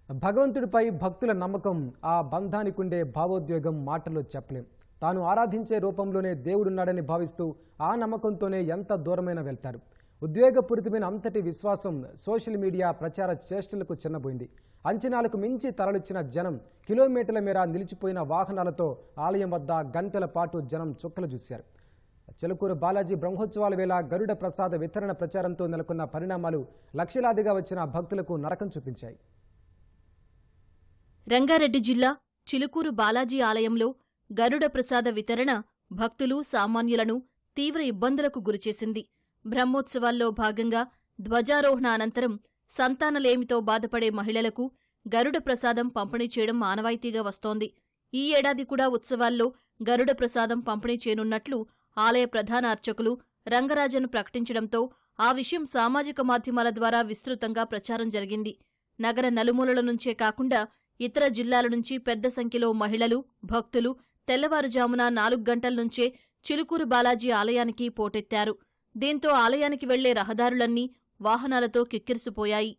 భగవంతుడిపై భక్తుల నమ్మకం, ఆ బంధానికుండే భావోద్వేగం మాటల్లో చెప్పలేం. తాను ఆరాధించే రూపంలోనే దేవుడున్నాడని భావిస్తూ ఆ నమ్మకంతోనే ఎంత దూరమైనా వెళ్తారు. ఉద్వేగపూరితమైన అంతటి విశ్వాసం సోషల్ మీడియా ప్రచార చేష్టలకు చిన్నబోయింది. అంచనాలకు మించి తరలిచ్చిన జనం, కిలోమీటర్ల మేర నిలిచిపోయిన వాహనాలతో ఆలయం వద్ద గంటల పాటు జనం చుక్కలు చూశారు. చిలుకూరు బాలాజీ బ్రహ్మోత్సవాల వేళ గరుడ ప్రసాద వితరణ ప్రచారంతో నెలకొన్న పరిణామాలు లక్షలాదిగా వచ్చిన భక్తులకు నరకం చూపించాయి. రంగారెడ్డి జిల్లా చిలుకూరు బాలాజీ ఆలయంలో గరుడ ప్రసాద వితరణ భక్తులు, సామాన్యులను తీవ్ర ఇబ్బందులకు గురిచేసింది. బ్రహ్మోత్సవాల్లో భాగంగా ధ్వజారోహణ అనంతరం సంతానలేమితో బాధపడే మహిళలకు గరుడ ప్రసాదం పంపిణీ చేయడం ఆనవాయితీగా వస్తోంది. ఈ ఏడాది కూడా ఉత్సవాల్లో గరుడ ప్రసాదం పంపిణీ చేయనున్నట్లు ఆలయ ప్రధాన అర్చకులు రంగరాజన్ ప్రకటించడంతో ఆ విషయం సామాజిక మాధ్యమాల ద్వారా విస్తృతంగా ప్రచారం జరిగింది. నగర నలుమూలల నుంచే కాకుండా ఇతర జిల్లాల నుంచి పెద్ద సంఖ్యలో మహిళలు, భక్తులు తెల్లవారుజామున 4 గంటల నుంచే చిలుకూరు బాలాజీ ఆలయానికి పోటెత్తారు. దీంతో ఆలయానికి వెళ్లే రహదారులన్నీ వాహనాలతో కిక్కిరిసిపోయాయి.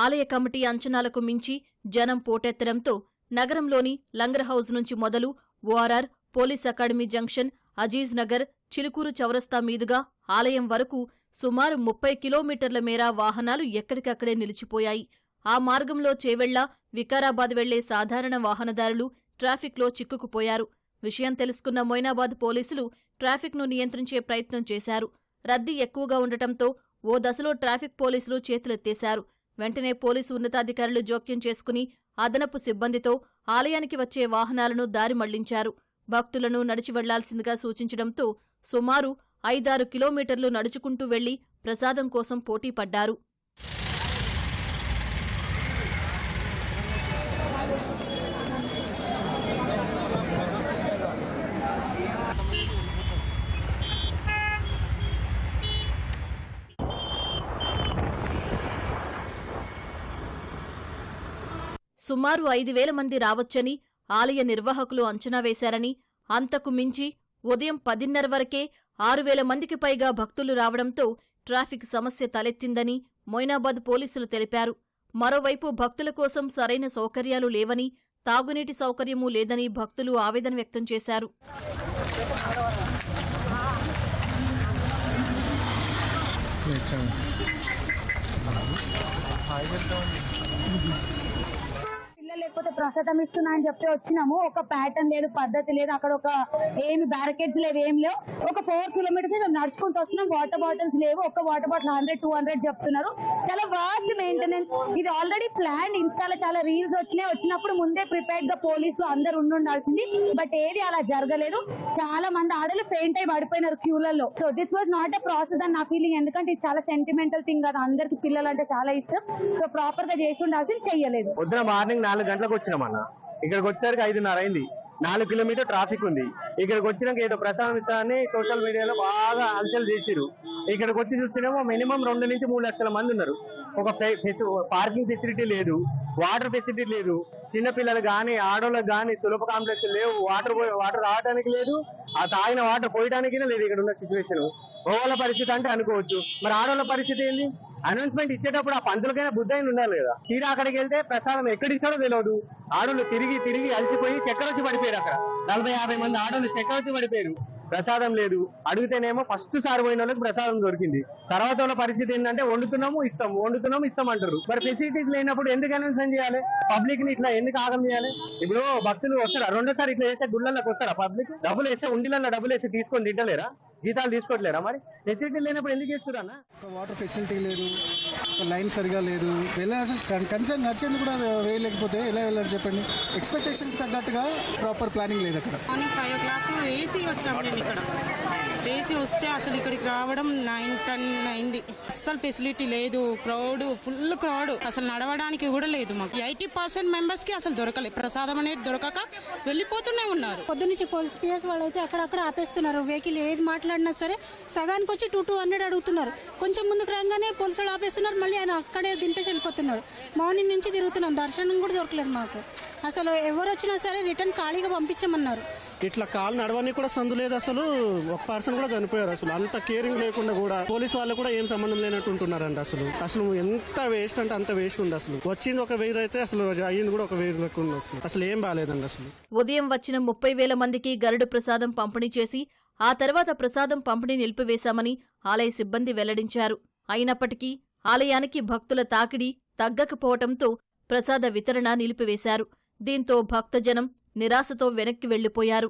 ఆలయ కమిటీ అంచనాలకు మించి జనం పోటెత్తడంతో నగరంలోని లంగర్ హౌస్ నుంచి మొదలు ORR, police academy junction, Aziz Nagar, Chilkur చౌరస్తా మీదుగా ఆలయం వరకు సుమారు 30 కిలోమీటర్ల మేర వాహనాలు ఎక్కడికక్కడే నిలిచిపోయాయి. ఆ మార్గంలో చేవెళ్ల, వికారాబాద్ వెళ్లే సాధారణ వాహనదారులు ట్రాఫిక్లో చిక్కుకుపోయారు. విషయం తెలుసుకున్న మొయినాబాద్ పోలీసులు ట్రాఫిక్ను నియంత్రించే ప్రయత్నం చేశారు. రద్దీ ఎక్కువగా ఉండటంతో ఓ దశలో ట్రాఫిక్ పోలీసులు చేతులెత్తేశారు. వెంటనే పోలీసు ఉన్నతాధికారులు జోక్యం చేసుకుని అదనపు సిబ్బందితో ఆలయానికి వచ్చే వాహనాలను దారి మళ్లించారు. భక్తులను నడిచి వెళ్లాల్సిందిగా సూచించడంతో సుమారు 5-6 కిలోమీటర్లు నడుచుకుంటూ వెళ్లి ప్రసాదం కోసం పోటీ పడ్డారు. సుమారు 5,000 మంది రావచ్చని ఆలయ నిర్వాహకులు అంచనా వేశారని, అంతకు మించి ఉదయం 10:30 వరకే 6,000 మందికి పైగా భక్తులు రావడంతో ట్రాఫిక్ సమస్య తలెత్తిందని మొయినాబాద్ పోలీసులు తెలిపారు. మరోవైపు భక్తుల కోసం సరైన సౌకర్యాలు లేవని, తాగునీటి సౌకర్యమూ లేదని భక్తులు ఆవేదన వ్యక్తం చేశారు. లేకపోతే ప్రసాదం ఇస్తున్నా అని చెప్తే వచ్చినాము. ఒక ప్యాటర్న్ లేదు, పద్ధతి లేదు, అక్కడ ఒక ఏమి బ్యారికేడ్స్ లేవు, ఏం లేవు. ఒక 4 కిలోమీటర్స్ మేము నడుచుకుంటూ వస్తున్నాం. వాటర్ బాటిల్స్ లేవు. ఒక వాటర్ బాటిల్ 100-200 చెప్తున్నారు. చాలా వర్స్ట్ మెయింటెనెన్స్. ఇది ఆల్రెడీ ప్లాన్. ఇన్స్టాలో చాలా రీల్స్ వచ్చినప్పుడు ముందే ప్రిపేర్డ్ గా పోలీసులు అందరు ఉండాల్సింది. బట్ ఏది అలా జరగలేదు. చాలా మంది ఆడలు ఫెయింట్ అయి పడిపోయినారు క్యూలలో. So this was not a process అని నా ఫీలింగ్. ఎందుకంటే ఇది చాలా సెంటిమెంటల్ థింగ్ కదా, అందరికి పిల్లలు అంటే చాలా ఇష్టం. సో ప్రాపర్ గా చేసి ఉండాల్సింది, చెయ్యలేదు. పొద్దున మార్నింగ్ 4 గంటలకు వచ్చినామన్న. ఇక్కడికి వచ్చేసరికి 5:30 అయింది. 4 కిలోమీటర్ ట్రాఫిక్ ఉంది. ఇక్కడికి వచ్చినాక ఏదో ప్రసాదం ఇస్తారని సోషల్ మీడియాలో బాగా హల్చల్ చేసిరు. ఇక్కడికి వచ్చి చూస్తేనేమో మినిమం 2 నుంచి 3 లక్షల మంది ఉన్నారు. ఒక పార్కింగ్ ఫెసిలిటీ లేదు, వాటర్ ఫెసిలిటీ లేదు. చిన్నపిల్లలు కానీ ఆడోళ్ళకి కానీ సులభ కాంప్లెక్స్ లేవు. వాటర్ రావడానికి లేదు, ఆ తాగిన వాటర్ పోయడానికి లేదు. ఇక్కడ ఉన్న సిచ్యువేషన్ ఓళ్ళ పరిస్థితి అంటే అనుకోవచ్చు. మరి ఆడోళ్ళ పరిస్థితి ఏంది? అనౌన్స్మెంట్ ఇచ్చేటప్పుడు ఆ పంతులకైనా బుద్ధి ఉండాలి కదా. తీరా అక్కడికి వెళ్తే ప్రసాదం ఎక్కడిస్తాడో తెలియదు. ఆడోళ్ళు తిరిగి అలసిపోయి చక్కెర వచ్చి పడిపోయారు. అక్కడ 40-50 మంది ఆడోళ్ళు చక్కెర వచ్చి పడిపోయారు. ప్రసాదం లేదు. అడిగితేనేమో ఫస్ట్ సారి పోయిన వాళ్ళకి ప్రసాదం దొరికింది. తర్వాత వాళ్ళ పరిస్థితి ఏంటంటే వండుతున్నాము ఇస్తాం అంటారు. మరి ఫెసిలిటీస్ లేనప్పుడు ఎందుకు అనౌన్స్మెంట్ చేయాలి? పబ్లిక్ ని ఇట్లా ఎందుకు ఆగం చేయాలి? ఇప్పుడు భక్తులు వస్తారా? రెండోసారి ఇట్లా వేస్తే గుళ్ళకి వస్తారా? పబ్లిక్ డబ్బులు వేస్తే ఉండిలల్లో డబ్బులు వేసి తీసుకొని తింటలేరా? జీతాలు తీసుకోవట్లేరా? మరి ఫెసిలిటీ లేనప్పుడు ఎందుకు చేస్తున్నా? వాటర్ ఫెసిలిటీ లేదు, లైన్ సరిగా లేదు. అసలు కన్సర్న్ నడిచేందుకు కూడా వేయలేకపోతే ఎలా వెళ్ళాలి చెప్పండి? ఎక్స్పెక్టేషన్స్ తగ్గట్టుగా ప్రాపర్ ప్లానింగ్ లేదు అక్కడ. మార్నింగ్ 5 o'clock ఏసీ వచ్చాము మేము. ఇక్కడ ఏసీ వస్తే అసలు ఇక్కడికి రావడం 9-10 అయింది. అస్సలు ఫెసిలిటీ లేదు. Full crowd. అసలు నడవడానికి కూడా లేదు. మాకు 80% మెంబర్స్ కి అసలు దొరకలేదు. ప్రసాదం అనేది దొరకక వెళ్ళిపోతూనే ఉన్నారు. పొద్దున్నుంచి పోలీస్ పిఎస్ వాళ్ళు అయితే అక్కడక్కడ ఆపేస్తున్నారు. వెహికల్ ఏది మాట్లాడి మాట్లాడినా సరే సగానికి వచ్చి 200 అడుగుతున్నారు. కొంచెం ముందుకు రాగానే పోలీసులు ఆపేస్తున్నారు, మళ్ళీ ఆయన అక్కడే దింపేసి వెళ్ళిపోతున్నారు. మార్నింగ్ నుంచి తిరుగుతున్నాం, దర్శనం కూడా దొరకలేదు మాకు. అసలు ఎవరు వచ్చినా సరే రిటర్న్ ఖాళీగా పంపించమన్నారు. ఇట్లా కాలు నడవడానికి కూడా సందు లేదు. అసలు ఒక పర్సన్ కూడా చనిపోయారు. అసలు అంత కేరింగ్ లేకుండా కూడా పోలీస్ వాళ్ళు కూడా ఏం సంబంధం లేనట్టు ఉంటున్నారండి. అసలు ఎంత వేస్ట్ అంటే అంత వేస్ట్ ఉంది. అసలు వచ్చింది 1000 అయితే అసలు అయ్యింది కూడా 1000 లెక్క ఉంది. అసలు ఏం బాగాలేదండి. అసలు ఉదయం వచ్చిన 30,000 మందికి గరుడు ప్రసాదం పంపిణీ చేసి ఆ తర్వాత ప్రసాదం పంపిణీ నిలిపివేశామని ఆలయ సిబ్బంది వెల్లడించారు. అయినప్పటికీ ఆలయానికి భక్తుల తాకిడి తగ్గకపోవటంతో ప్రసాద వితరణ నిలిపివేశారు. దీంతో భక్తజనం నిరాశతో వెనక్కి వెళ్లిపోయారు.